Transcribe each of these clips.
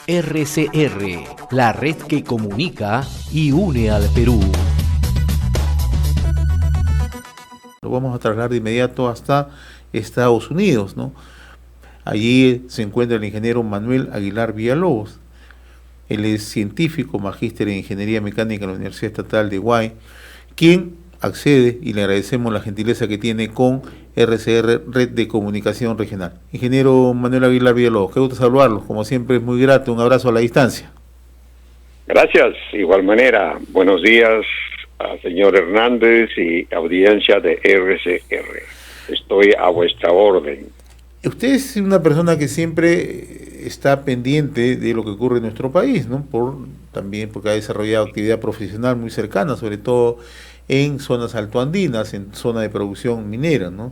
RCR, la red que comunica y une al Perú. Lo vamos a trasladar de inmediato hasta Estados Unidos, ¿no? Allí se encuentra el ingeniero Manuel Aguilar Villalobos. Él es científico, magíster en Ingeniería Mecánica en la Universidad Estatal de Huay, quien accede, y le agradecemos la gentileza que tiene con RCR, Red de Comunicación Regional. Ingeniero Manuel Aguilar Villalobos, qué gusto saludarlo, como siempre es muy grato, un abrazo a la distancia. Gracias, de igual manera, buenos días al señor Hernández y audiencia de RCR. Estoy a vuestra orden. Usted es una persona que siempre está pendiente de lo que ocurre en nuestro país, ¿no? También porque ha desarrollado actividad profesional muy cercana, sobre todo en zonas altoandinas, en zona de producción minera, ¿no?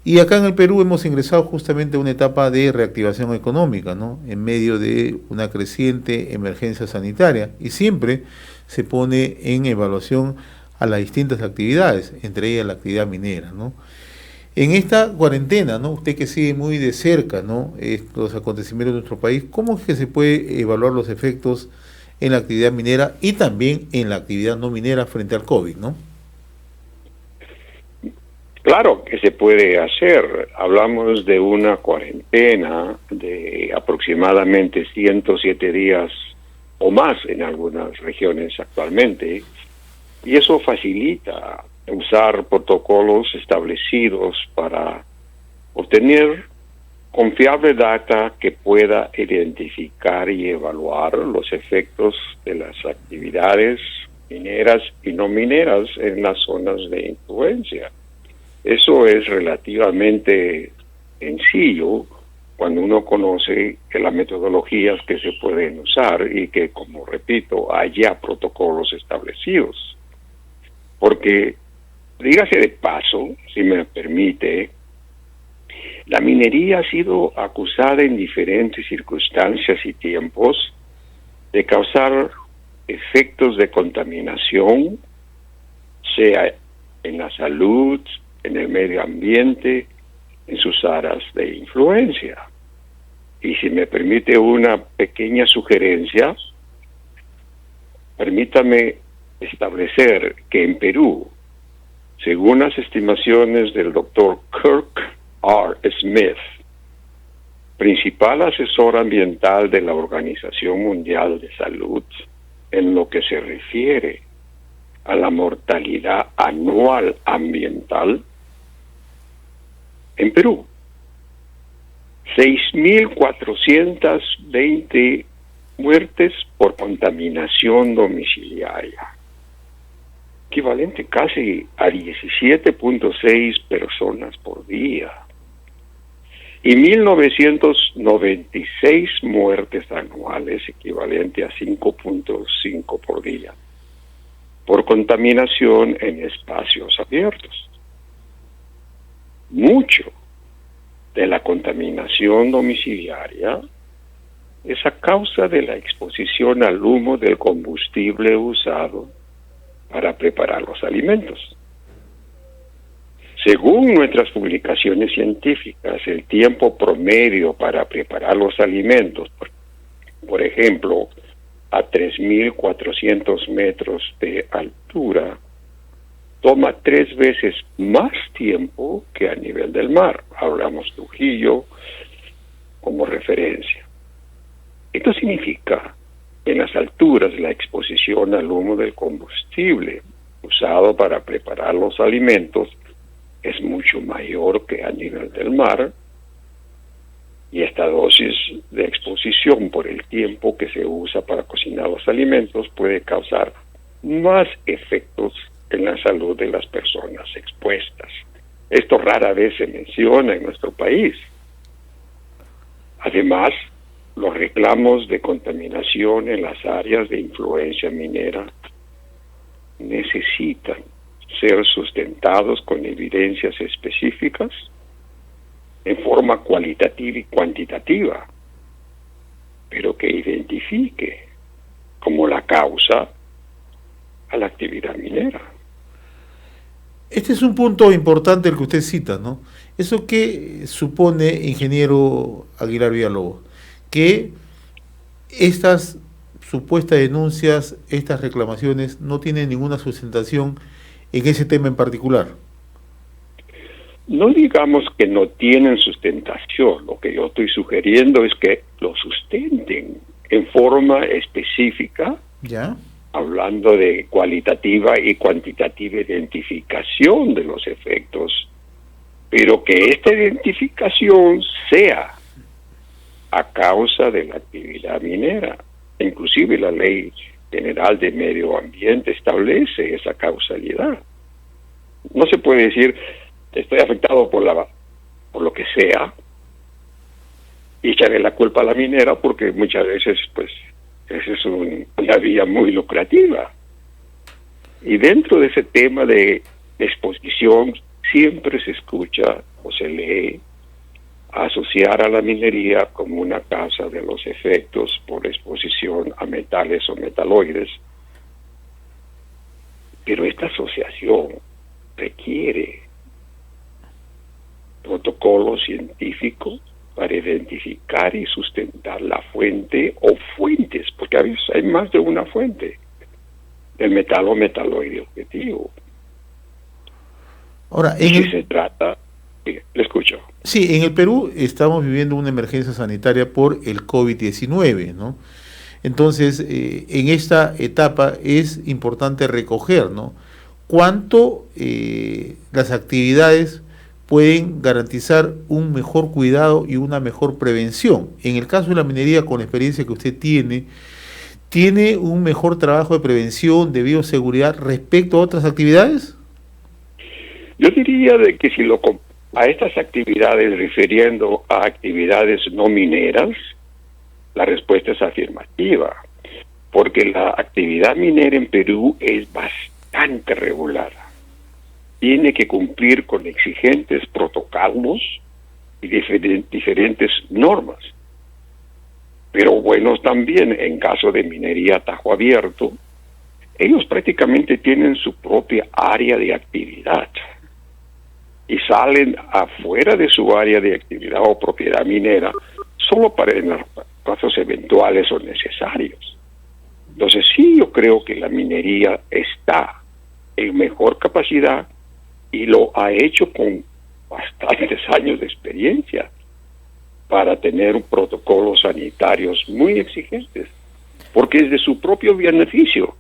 Y acá en el Perú hemos ingresado justamente a una etapa de reactivación económica, ¿no? En medio de una creciente emergencia sanitaria, y siempre se pone en evaluación a las distintas actividades, entre ellas la actividad minera, ¿no? En esta cuarentena, ¿no? Usted que sigue muy de cerca, ¿no?, los acontecimientos de nuestro país, ¿cómo es que se puede evaluar los efectos en la actividad minera y también en la actividad no minera frente al COVID, ¿no? Claro que se puede hacer. Hablamos de una cuarentena de aproximadamente 107 días o más en algunas regiones actualmente, y eso facilita usar protocolos establecidos para obtener confiable data que pueda identificar y evaluar los efectos de las actividades mineras y no mineras en las zonas de influencia. Eso es relativamente sencillo cuando uno conoce que las metodologías que se pueden usar y que, como repito, haya protocolos establecidos. Porque, dígase de paso, si me permite, la minería ha sido acusada en diferentes circunstancias y tiempos de causar efectos de contaminación, sea en la salud, en el medio ambiente, en sus áreas de influencia. Y si me permite una pequeña sugerencia, permítame establecer que en Perú, según las estimaciones del doctor Kirk R. Smith, principal asesor ambiental de la Organización Mundial de Salud, en lo que se refiere a la mortalidad anual ambiental, en Perú, 6.420 muertes por contaminación domiciliaria, equivalente casi a 17.6 personas por día, y 1.996 muertes anuales, equivalente a 5.5 por día, por contaminación en espacios abiertos. Mucho de la contaminación domiciliaria es a causa de la exposición al humo del combustible usado para preparar los alimentos. Según nuestras publicaciones científicas, el tiempo promedio para preparar los alimentos, por ejemplo, a 3.400 metros de altura, toma 3 veces más tiempo que a nivel del mar. Hablamos Trujillo como referencia. Esto significa que en las alturas la exposición al humo del combustible usado para preparar los alimentos es mucho mayor que a nivel del mar, y esta dosis de exposición por el tiempo que se usa para cocinar los alimentos puede causar más efectos en la salud de las personas expuestas. Esto rara vez se menciona en nuestro país. Además, los reclamos de contaminación en las áreas de influencia minera necesitan ser sustentados con evidencias específicas en forma cualitativa y cuantitativa, pero que identifique como la causa a la actividad minera. Este es un punto importante el que usted cita, ¿no? ¿Eso qué supone, ingeniero Aguilar Villalobos? Que estas supuestas denuncias, estas reclamaciones no tienen ninguna sustentación en ese tema en particular. No digamos que no tienen sustentación, lo que yo estoy sugiriendo es que lo sustenten en forma específica, ¿Ya? hablando de cualitativa y cuantitativa identificación de los efectos, pero que esta identificación sea a causa de la actividad minera. Inclusive la Ley General de Medio Ambiente establece esa causalidad. No se puede decir, estoy afectado por lo que sea, y echarle la culpa a la minera, porque muchas veces, pues, esa es una vía muy lucrativa. Y dentro de ese tema de exposición, siempre se escucha o se lee asociar a la minería como una causa de los efectos por exposición a metales o metaloides. Pero esta asociación requiere protocolo científico para identificar y sustentar la fuente o fuentes, porque a veces hay más de una fuente del metal o metaloide objetivo. Ahora, se trata, le escucho. Sí, en el Perú estamos viviendo una emergencia sanitaria por el COVID-19, ¿no? Entonces, en esta etapa es importante recoger, ¿no?, cuánto las actividades pueden garantizar un mejor cuidado y una mejor prevención. En el caso de la minería, con la experiencia que usted ¿tiene un mejor trabajo de prevención, de bioseguridad respecto a otras actividades? Yo diría de que si a estas actividades, refiriendo a actividades no mineras, la respuesta es afirmativa, porque la actividad minera en Perú es bastante regular. Tiene que cumplir con exigentes protocolos y diferentes normas. Pero bueno, también en caso de minería a tajo abierto, ellos prácticamente tienen su propia área de actividad y salen afuera de su área de actividad o propiedad minera solo para en los casos eventuales o necesarios. Entonces sí, yo creo que la minería está en mejor capacidad y lo ha hecho con bastantes años de experiencia para tener protocolos sanitarios muy exigentes, porque es de su propio beneficio.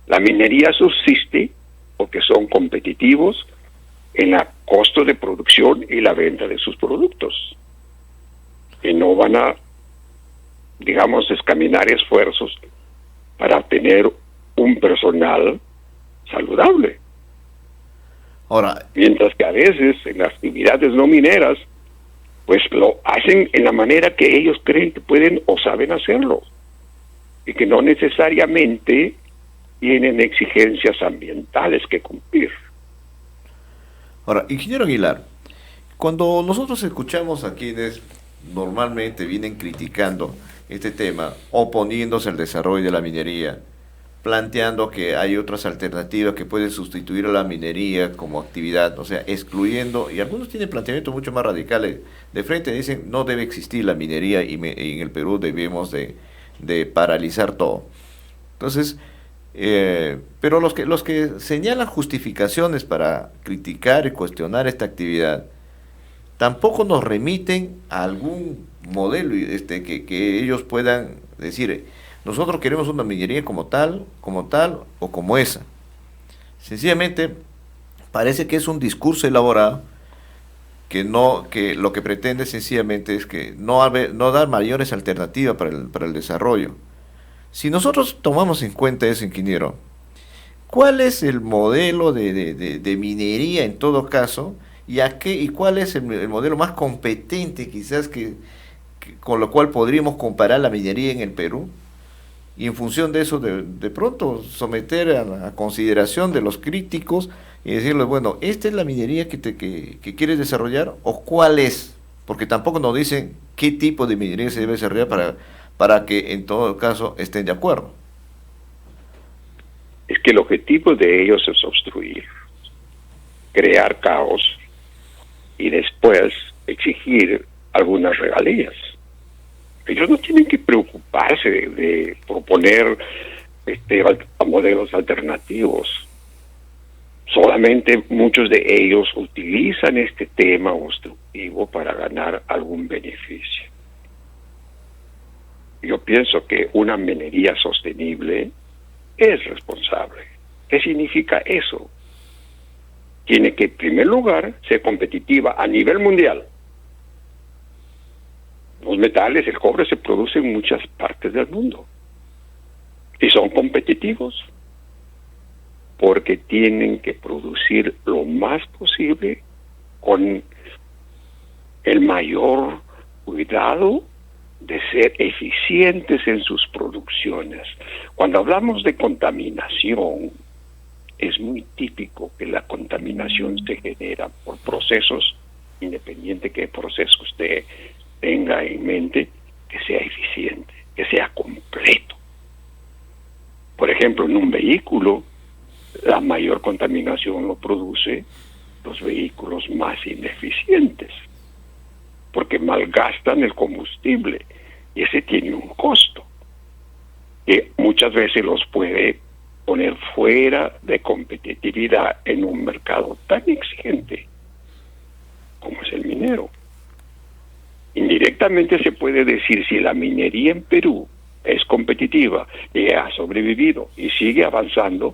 La minería subsiste porque son competitivos en el costo de producción y la venta de sus productos. Y no van a, digamos, escaminar esfuerzos para tener un personal saludable. Ahora, mientras que a veces en las actividades no mineras, pues lo hacen en la manera que ellos creen que pueden o saben hacerlo, y que no necesariamente tienen exigencias ambientales que cumplir. Ahora, ingeniero Aguilar, cuando nosotros escuchamos a quienes normalmente vienen criticando este tema, oponiéndose al desarrollo de la minería, planteando que hay otras alternativas que pueden sustituir a la minería como actividad, o sea, excluyendo, y algunos tienen planteamientos mucho más radicales, de frente dicen no debe existir la minería y en el Perú debemos de paralizar todo. Entonces, pero los que señalan justificaciones para criticar y cuestionar esta actividad, tampoco nos remiten a algún modelo que ellos puedan decir, nosotros queremos una minería como tal o como esa. Sencillamente parece que es un discurso elaborado que lo que pretende sencillamente es que no dar mayores alternativas para el desarrollo. Si nosotros tomamos en cuenta eso, ingeniero, ¿cuál es el modelo de minería en todo caso? ¿Y cuál es el modelo más competente quizás con lo cual podríamos comparar la minería en el Perú? Y en función de eso, de pronto someter a consideración de los críticos y decirles, bueno, ¿esta es la minería que quieres desarrollar o cuál es? Porque tampoco nos dicen qué tipo de minería se debe desarrollar para que en todo caso estén de acuerdo. Es que el objetivo de ellos es obstruir, crear caos y después exigir algunas regalías. Ellos no tienen que preocuparse de proponer modelos alternativos. Solamente muchos de ellos utilizan este tema obstructivo para ganar algún beneficio. Yo pienso que una minería sostenible es responsable. ¿Qué significa eso? Tiene que, en primer lugar, ser competitiva a nivel mundial. Los metales, el cobre, se produce en muchas partes del mundo. Y son competitivos porque tienen que producir lo más posible con el mayor cuidado de ser eficientes en sus producciones. Cuando hablamos de contaminación, es muy típico que la contaminación se genera por procesos, independiente qué proceso usted tenga en mente, que sea eficiente, que sea completo. Por ejemplo, en un vehículo, la mayor contaminación lo produce los vehículos más ineficientes, porque malgastan el combustible, y ese tiene un costo, que muchas veces los puede poner fuera de competitividad en un mercado tan exigente como es el minero. Indirectamente se puede decir, si la minería en Perú es competitiva y ha sobrevivido y sigue avanzando,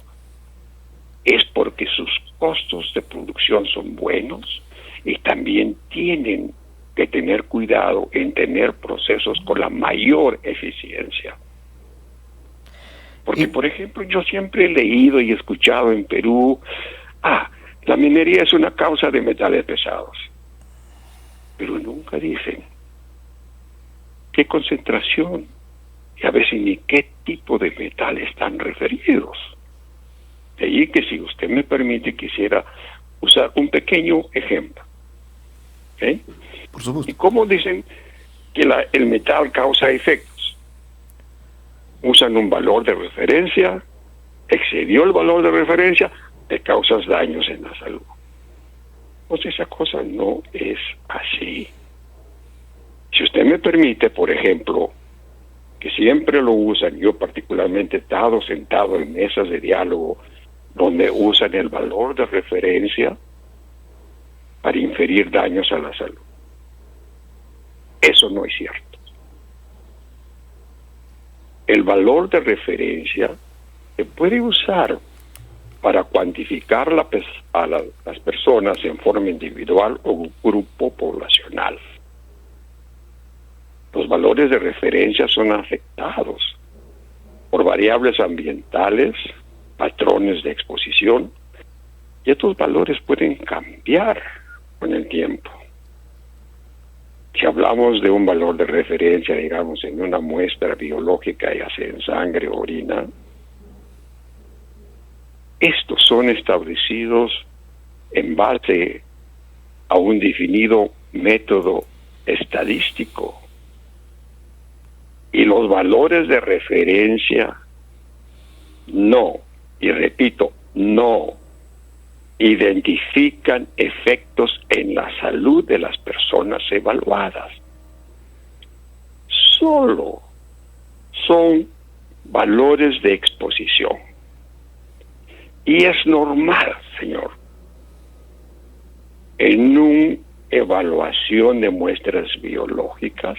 es porque sus costos de producción son buenos y también tienen que tener cuidado en tener procesos con la mayor eficiencia. Porque, por ejemplo, yo siempre he leído y escuchado en Perú, la minería es una causa de metales pesados. Pero nunca dicen qué concentración y a veces ni qué tipo de metales están referidos. De ahí que, si usted me permite, quisiera usar un pequeño ejemplo. ¿Okay? Por supuesto. ¿Y cómo dicen que el metal causa efectos? Usan un valor de referencia, excedió el valor de referencia, te causas daños en la salud. Pues esa cosa no es así. Si usted me permite, por ejemplo, que siempre lo usan, yo particularmente he estado sentado en mesas de diálogo donde usan el valor de referencia para inferir daños a la salud. Eso no es cierto. El valor de referencia se puede usar para cuantificar a las personas en forma individual o grupo poblacional. Los valores de referencia son afectados por variables ambientales, patrones de exposición, y estos valores pueden cambiar con el tiempo. Si hablamos de un valor de referencia, digamos, en una muestra biológica, ya sea en sangre o orina, estos son establecidos en base a un definido método estadístico. Y los valores de referencia no, y repito, no identifican efectos en la salud de las personas evaluadas. Solo son valores de exposición. Y es normal, señor, en una evaluación de muestras biológicas,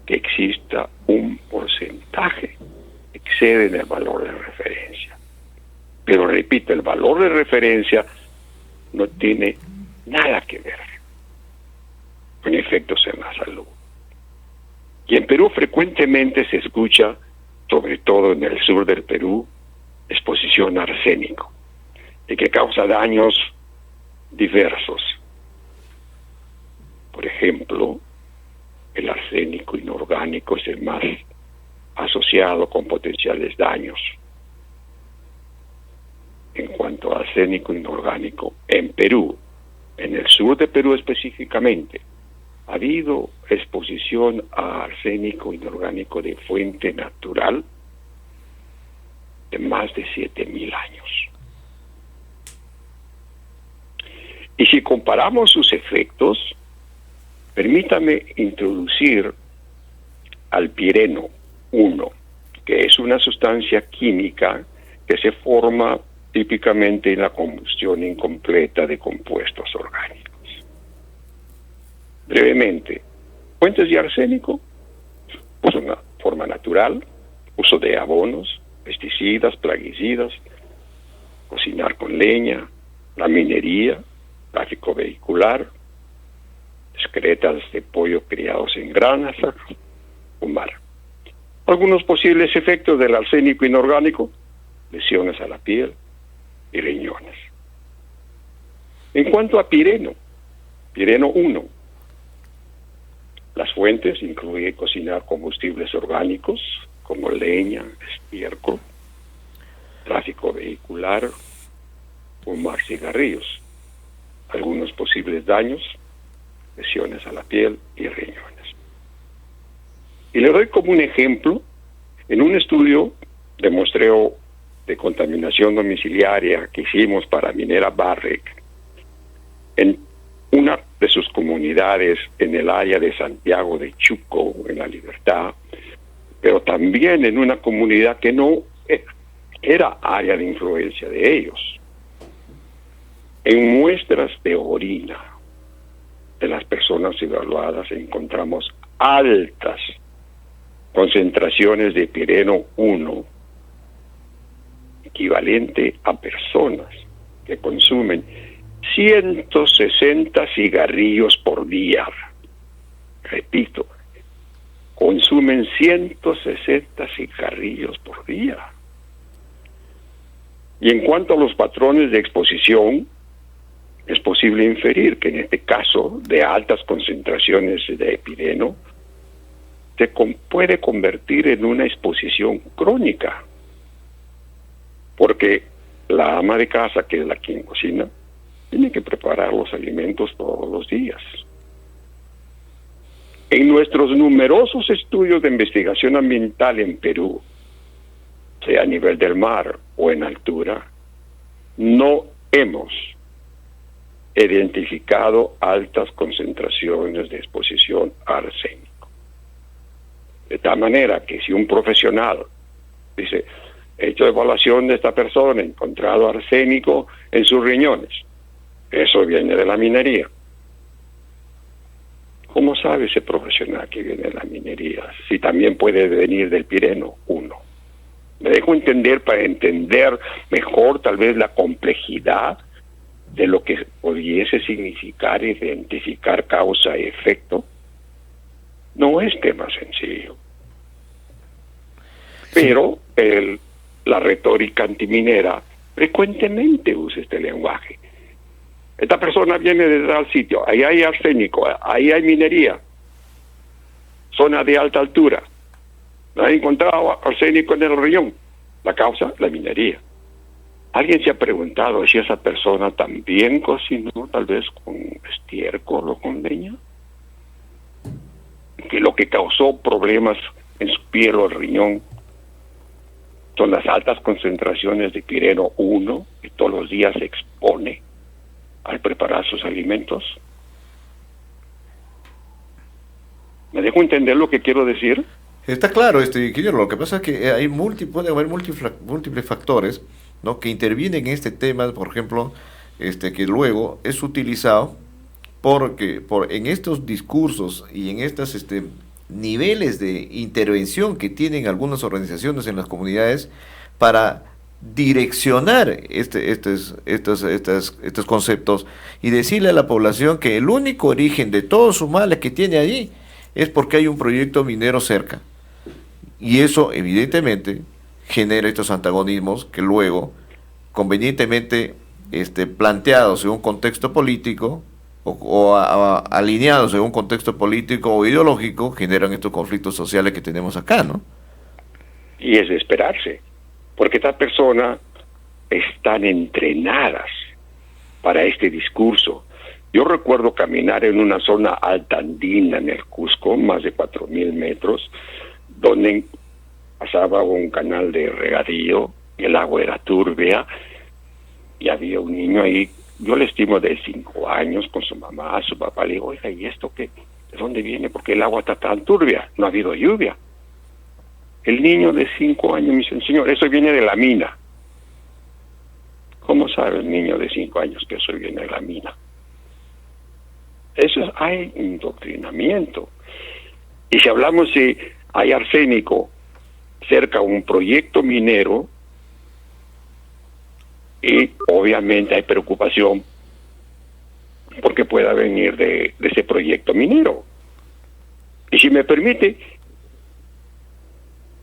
que exista un porcentaje que excede en el valor de referencia. Pero repito, el valor de referencia no tiene nada que ver con efectos en la salud. Y en Perú frecuentemente se escucha, sobre todo en el sur del Perú, exposición a arsénico, y que causa daños diversos. Por ejemplo, el arsénico inorgánico es el más asociado con potenciales daños. En cuanto a arsénico inorgánico, en Perú, en el sur de Perú específicamente, ha habido exposición a arsénico inorgánico de fuente natural de más de 7,000 años. Y si comparamos sus efectos, permítame introducir al pireno 1, que es una sustancia química que se forma típicamente en la combustión incompleta de compuestos orgánicos. Brevemente, fuentes de arsénico, pues una forma natural, uso de abonos, pesticidas, plaguicidas, cocinar con leña, la minería, tráfico vehicular, excretas de pollo criados en granjas, fumar. Algunos posibles efectos del arsénico inorgánico: lesiones a la piel y riñones. En cuanto a pireno 1, las fuentes incluyen cocinar combustibles orgánicos como leña, estiércol, tráfico vehicular, fumar cigarrillos. Algunos posibles daños: lesiones a la piel y riñones. Y le doy como un ejemplo, en un estudio de muestreo de contaminación domiciliaria que hicimos para Minera Barrick, en una de sus comunidades en el área de Santiago de Chuco, en La Libertad, pero también en una comunidad que no era área de influencia de ellos. En muestras de orina de las personas evaluadas encontramos altas concentraciones de pireno 1, equivalente a personas que consumen 160 cigarrillos por día. Repito, consumen 160 cigarrillos por día. Y en cuanto a los patrones de exposición, es posible inferir que en este caso de altas concentraciones de pireno se puede convertir en una exposición crónica, porque la ama de casa, que es la quien cocina, tiene que preparar los alimentos todos los días. En nuestros numerosos estudios de investigación ambiental en Perú, sea a nivel del mar o en altura, no hemos identificado altas concentraciones de exposición a arsénico. De tal manera que si un profesional dice: he hecho evaluación de esta persona, he encontrado arsénico en sus riñones, eso viene de la minería. ¿Cómo sabe ese profesional que viene de la minería si también puede venir del pireno 1? Me dejo entender para entender mejor tal vez la complejidad de lo que pudiese significar identificar causa y efecto. No es tema sencillo. Pero la retórica antiminera frecuentemente usa este lenguaje. Esta persona viene de tal sitio, ahí hay arsénico, ahí hay minería, zona de alta altura, no ha encontrado arsénico en el riñón. La causa, la minería. ¿Alguien se ha preguntado si esa persona también cocinó tal vez con estiércol o con leña? Que lo que causó problemas en su piel o el riñón son las altas concentraciones de pireno 1 que todos los días se expone al preparar sus alimentos. ¿Me dejo entender lo que quiero decir? Está claro, Guillermo. Lo que pasa es que hay puede haber múltiples factores, ¿no?, que intervienen en este tema, por ejemplo, que luego es utilizado en estos discursos y en estos niveles de intervención que tienen algunas organizaciones en las comunidades para direccionar estos conceptos y decirle a la población que el único origen de todos sus males que tiene allí es porque hay un proyecto minero cerca. Y eso evidentemente genera estos antagonismos que luego, convenientemente planteados en un contexto político o alineados en un contexto político o ideológico, generan estos conflictos sociales que tenemos acá, ¿no? Y es de esperarse, porque estas personas están entrenadas para este discurso. Yo recuerdo caminar en una zona alta andina en el Cusco, más de 4.000 metros, donde pasaba un canal de regadío, el agua era turbia, y había un niño ahí, yo le estimo de 5 años, con su mamá, su papá. Le digo: oiga, ¿y esto qué? ¿De dónde viene? Porque el agua está tan turbia, no ha habido lluvia. El niño de 5 años me dice, señor, eso viene de la mina. ¿Cómo sabe el niño de 5 años que eso viene de la mina? Eso hay indoctrinamiento. Y si hablamos si hay arsénico cerca de un proyecto minero, y obviamente hay preocupación porque pueda venir de ese proyecto minero. Y si me permite,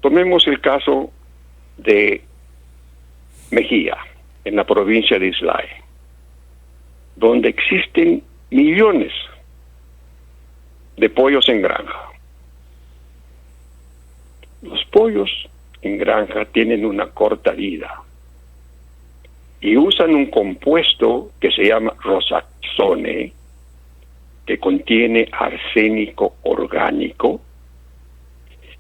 tomemos el caso de Mejía, en la provincia de Islay, donde existen millones de pollos en granja. Los pollos en granja tienen una corta vida y usan un compuesto que se llama rosaxone, que contiene arsénico orgánico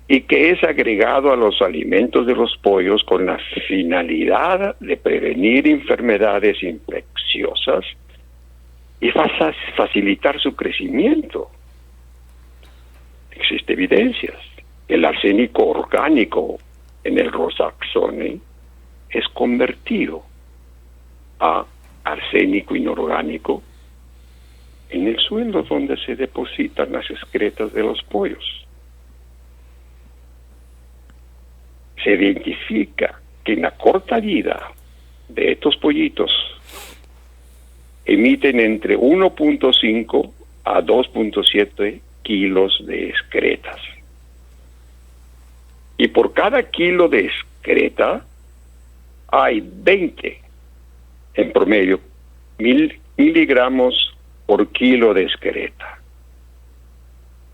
y que es agregado a los alimentos de los pollos con la finalidad de prevenir enfermedades infecciosas y facilitar su crecimiento. Existen evidencias. El arsénico orgánico en el rosaxone es convertido a arsénico inorgánico en el suelo donde se depositan las excretas de los pollos. Se identifica que en la corta vida de estos pollitos emiten entre 1.5 a 2.7 kilos de excretas. Y por cada kilo de excreta hay 20 en promedio, 1000 miligramos por kilo de excreta.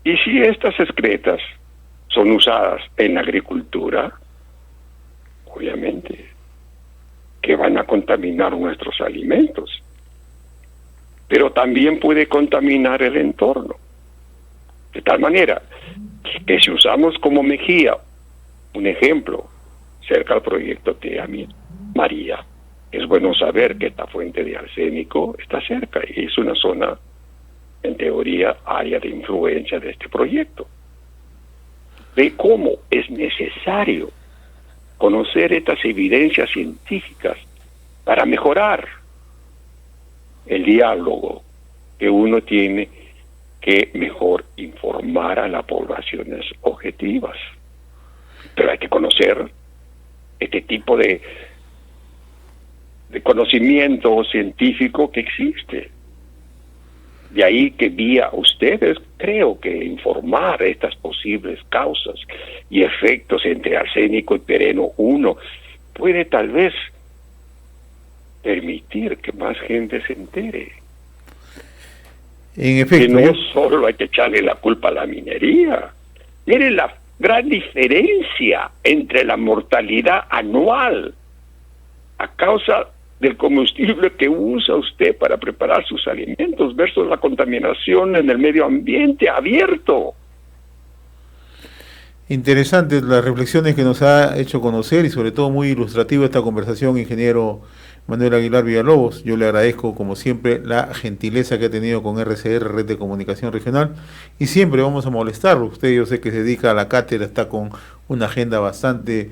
Y si estas excretas son usadas en la agricultura, obviamente que van a contaminar nuestros alimentos, pero también puede contaminar el entorno. De tal manera que si usamos como Mejía, un ejemplo, cerca al proyecto Tía María, es bueno saber que esta fuente de arsénico está cerca y es una zona, en teoría, área de influencia de este proyecto. Ve cómo es necesario conocer estas evidencias científicas para mejorar el diálogo que uno tiene que mejor informar a las poblaciones objetivas. Pero hay que conocer este tipo de conocimiento científico que existe. De ahí que vía ustedes creo que informar estas posibles causas y efectos entre arsénico y pereno 1 puede tal vez permitir que más gente se entere. En efecto, que no solo hay que echarle la culpa a la minería. Miren la gran diferencia entre la mortalidad anual a causa del combustible que usa usted para preparar sus alimentos versus la contaminación en el medio ambiente abierto. interesantes las reflexiones que nos ha hecho conocer y sobre todo muy ilustrativa esta conversación, ingeniero Manuel Aguilar Villalobos. Yo le agradezco como siempre la gentileza que ha tenido con RCR, Red de Comunicación Regional, y siempre vamos a molestarlo. Usted, yo sé que se dedica a la cátedra, está con una agenda bastante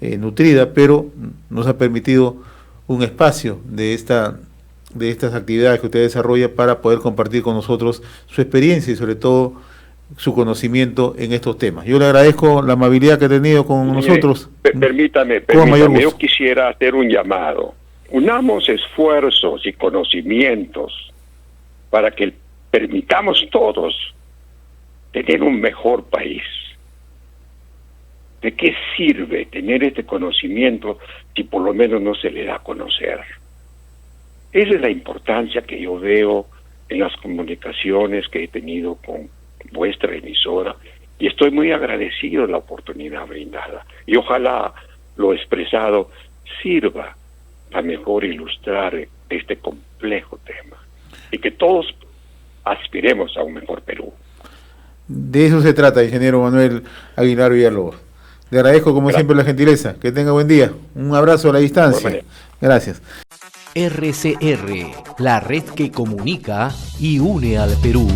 nutrida, pero nos ha permitido un espacio de estas actividades que usted desarrolla para poder compartir con nosotros su experiencia y sobre todo su conocimiento en estos temas. Yo le agradezco la amabilidad que ha tenido con nosotros. Permítame, yo quisiera hacer un llamado. Unamos esfuerzos y conocimientos para que permitamos todos tener un mejor país. ¿De qué sirve tener este conocimiento si por lo menos no se le da a conocer? Esa es la importancia que yo veo en las comunicaciones que he tenido con vuestra emisora, y estoy muy agradecido de la oportunidad brindada. Y ojalá lo expresado sirva a mejor ilustrar este complejo tema y que todos aspiremos a un mejor Perú. De eso se trata, ingeniero Manuel Aguilar Villalobos. Le agradezco como siempre la gentileza. Que tenga buen día. Un abrazo a la distancia. Gracias. RCR, la red que comunica y une al Perú.